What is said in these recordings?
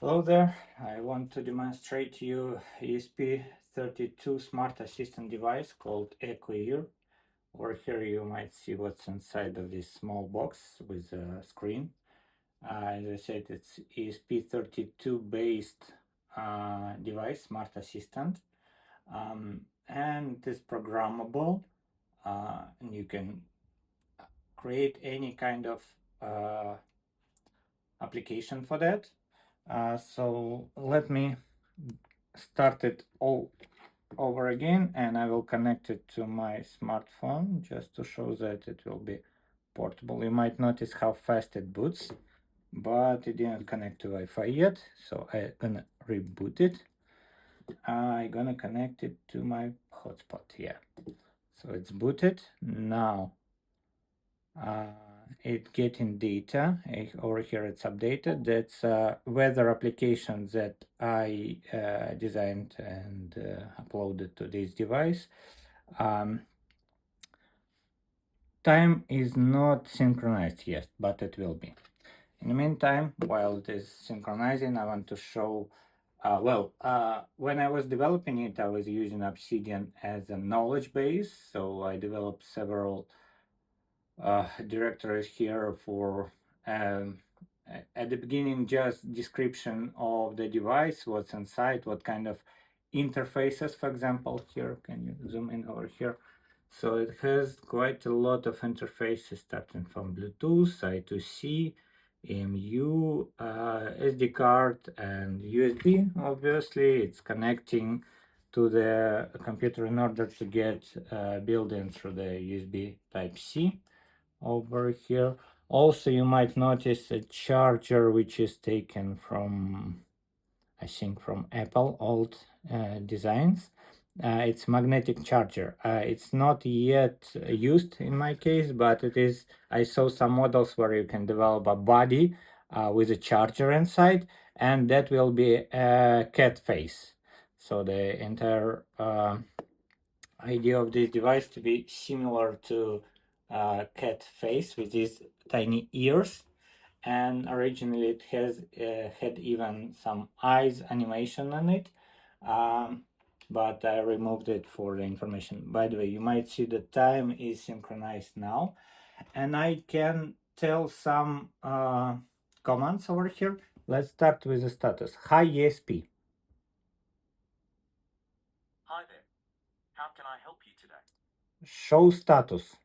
Hello there, I want to demonstrate to you ESP32 smart assistant device called EchoEar. Over here you might see what's inside of this small box with a screen. As I said, it's ESP32 based device, smart assistant, and it is programmable, and you can create any kind of application for that. So let me start it all over again, and I will connect it to my smartphone just to show that it will be portable. You might notice how fast it boots, but it didn't connect to Wi-Fi yet, so I'm gonna reboot it. I'm gonna connect it to my hotspot here. So it's booted now. It getting data. Over here it's updated. That's weather application that I designed and uploaded to this device. Time is not synchronized yet, but it will be. In the meantime, while it is synchronizing, I want to show, when I was developing it, I was using Obsidian as a knowledge base. So I developed several directories here for, at the beginning, just description of the device, what's inside, what kind of interfaces, for example, here, can you zoom in over here? So it has quite a lot of interfaces starting from Bluetooth, I2C, EMU, SD card, and USB. Obviously, it's connecting to the computer in order to get built-in through the USB Type-C over here. Also, you might notice a charger which is taken from, I think, from Apple old designs. It's magnetic charger. It's not yet used in my case, but it is. I saw some models where you can develop a body with a charger inside, and that will be a cat face. So the entire idea of this device to be similar to cat face with these tiny ears, and originally it has had even some eyes animation on it, but I removed it for the information. By the way, you might see the time is synchronized now, and I can tell some commands over here. Let's start with the status. Hi ESP. Hi there. How can I help you today? Show status.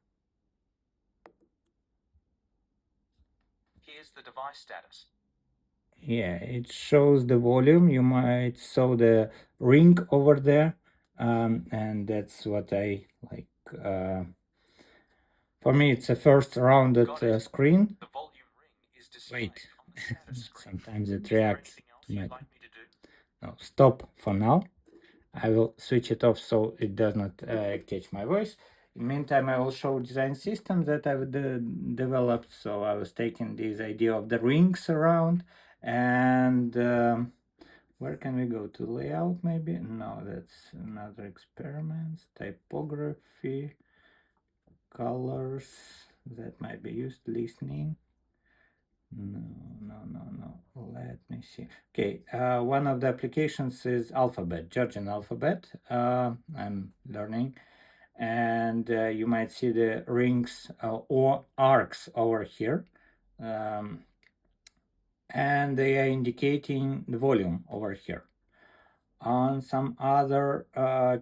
Here's the device status. Yeah, it shows the volume. You might saw the ring over there, and that's what I like. For me, it's a first rounded Got it. screen. The volume ring is displayed Wait, on the status screen. sometimes it Is there reacts anything else to you'd my. like me to do? No, stop for now. I will switch it off so it does not catch my voice. In the meantime, I will show design system that I've developed. So I was taking this idea of the rings around, and where can we go to layout maybe? No, that's another experiments, typography, colors that might be used, listening. No. Let me see. Okay, one of the applications is alphabet, Georgian alphabet. I'm learning, and you might see the rings or arcs over here, and they are indicating the volume over here. On some other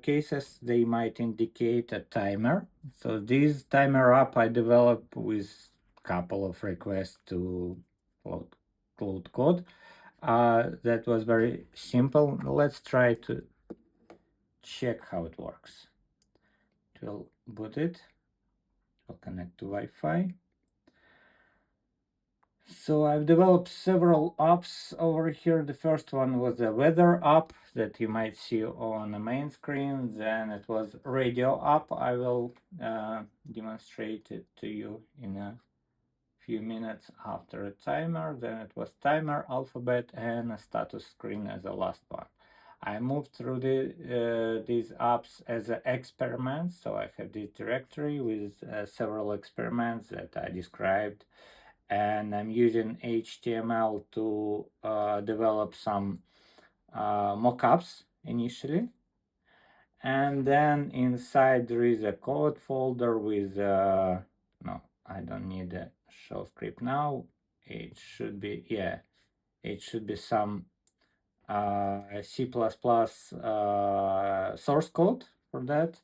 cases, they might indicate a timer. So this timer app I developed with a couple of requests to Cloud Code. That was very simple. Let's try to check how it works. It will boot it. It will connect to Wi-Fi. So I've developed several apps over here. The first one was a weather app that you might see on the main screen. Then it was radio app. I will demonstrate it to you in a few minutes after a timer. Then it was timer, alphabet, and a status screen as the last one. I moved through these apps as experiments. So I have this directory with several experiments that I described, and I'm using HTML to develop some mockups initially. And then inside there is a code folder with no, I don't need a shell script now. It should be, yeah, it should be some C++ source code for that.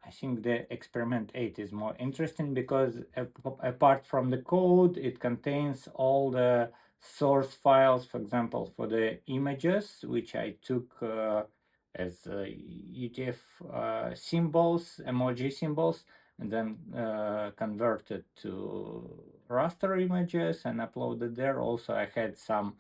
I think the experiment 8 is more interesting because apart from the code, it contains all the source files, for example, for the images, which I took as UTF symbols, emoji symbols, and then converted to raster images and uploaded there. Also, I had some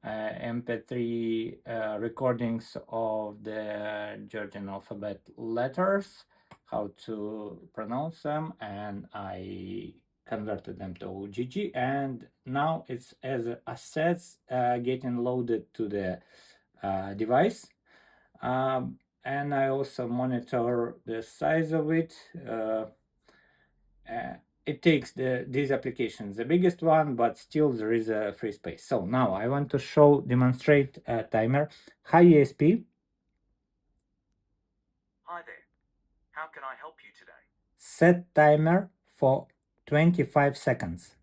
MP3 recordings of the Georgian alphabet letters, how to pronounce them, and I converted them to OGG, and now it's as assets getting loaded to the device. And I also monitor the size of it. It takes these applications the biggest one, but still there is a free space. So now I want to demonstrate a timer. Hi ESP. Hi there. How can I help you today? Set timer for 25 seconds.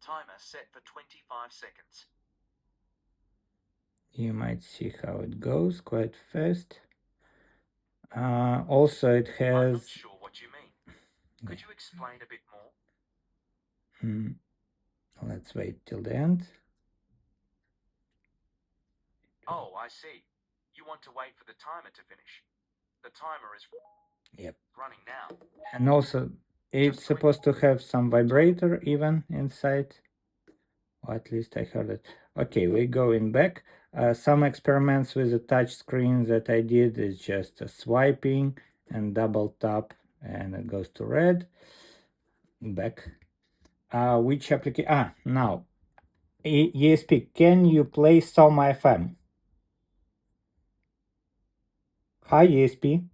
Timer set for 25 seconds. You might see how it goes quite fast. Also it I'm not has sure what you mean. Could you explain a bit more? Let's wait till the end. Oh, I see. You want to wait for the timer to finish. The timer is running now. And also it's supposed to have some vibrator even inside. Or at least I heard it. Okay, we're going back. Some experiments with the touch screen that I did is just swiping and double tap and it goes to red. Back. Which application? Now. ESP, can you play Soma FM? Hi ESP.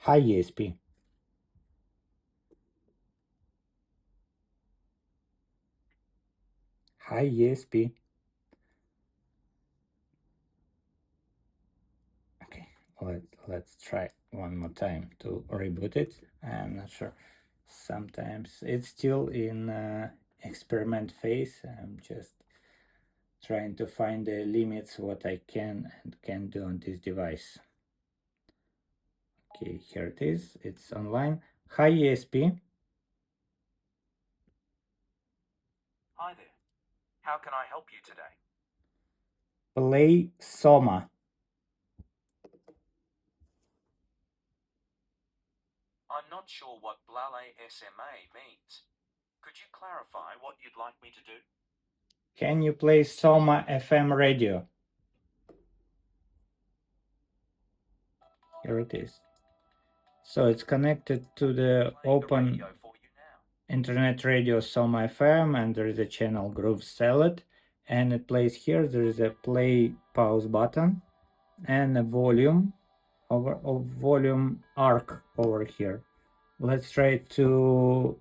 Hi ESP. Hi ESP. Okay, let's try one more time to reboot it. I'm not sure. Sometimes it's still in experiment phase. I'm just trying to find the limits what I can and can't do on this device. Okay, here it is. It's online. Hi ESP. Hi there. How can I help you today? Play Soma. I'm not sure what Blale SMA means. Could you clarify what you'd like me to do? Can you play Soma FM radio? Here it is. So it's connected to the open internet radio Soma FM, and there is a channel Groove Salad, and it plays here. There is a play pause button and a volume volume arc over here. Let's try to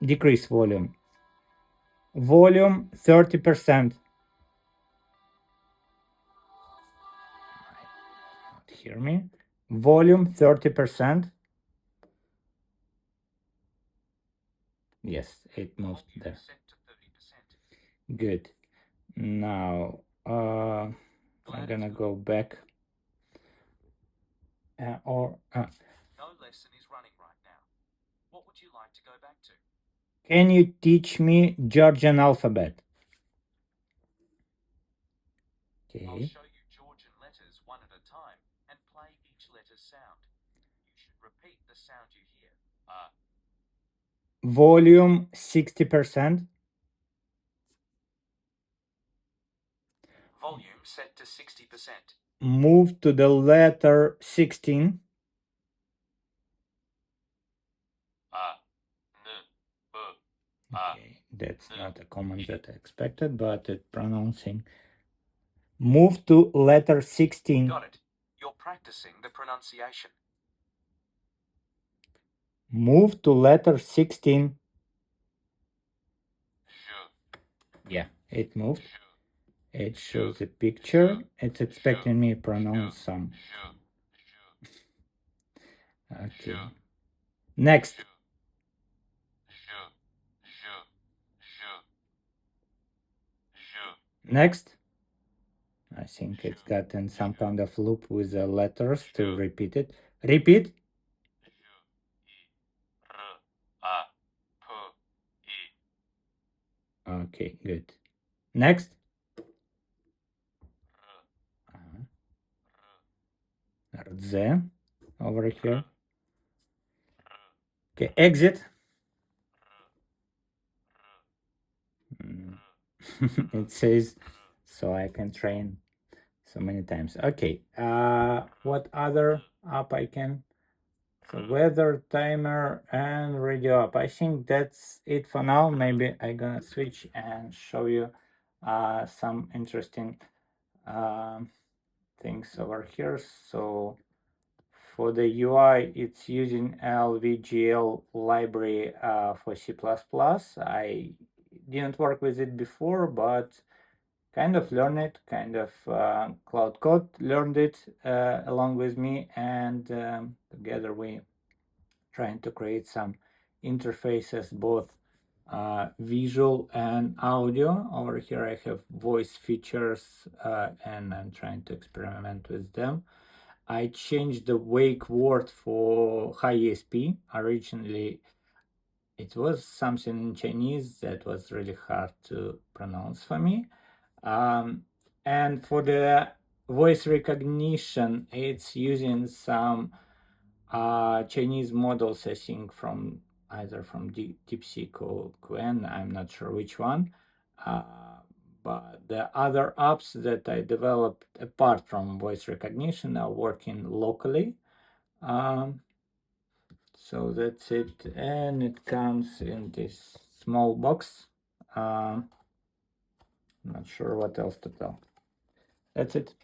decrease volume. Volume 30%. Not hear me. Volume 30%. Yes, it moved there. Good. Now I'm gonna go back. No lesson is running right now. What would you like to go back to? Can you teach me Georgian alphabet? I'll Okay. show you Georgian letters one at a time and play each letter's sound. You should repeat the sound you hear. Volume 60%. Volume set to 60%. Move to the letter 16. Okay, that's not a command that I expected, but it's pronouncing. Move to letter 16. Got it. You're practicing the pronunciation. Move to letter 16. Yeah, it moved. It shows a picture. It's expecting me to pronounce some. Okay. Next. Next. I think it's gotten some kind of loop with the letters to repeat it. Repeat. Okay, good. Next. Z over here. Okay, exit. It says so I can train so many times. Okay, what other app I can? So weather, timer, and radio app. I think that's it for now. Maybe I'm gonna switch and show you some interesting things over here. So for the UI, it's using LVGL library for C++. I didn't work with it before, but kind of learned it, kind of Cloud Code learned it along with me, and together we trying to create some interfaces, both visual and audio. Over here I have voice features and I'm trying to experiment with them. I changed the wake word for high ESP. Originally it was something in Chinese that was really hard to pronounce for me. And for the voice recognition, it's using some Chinese models, I think, from either from DeepSeek or Qwen, I'm not sure which one. But the other apps that I developed apart from voice recognition are working locally. So that's it, and it comes in this small box. Not sure what else to tell. That's it.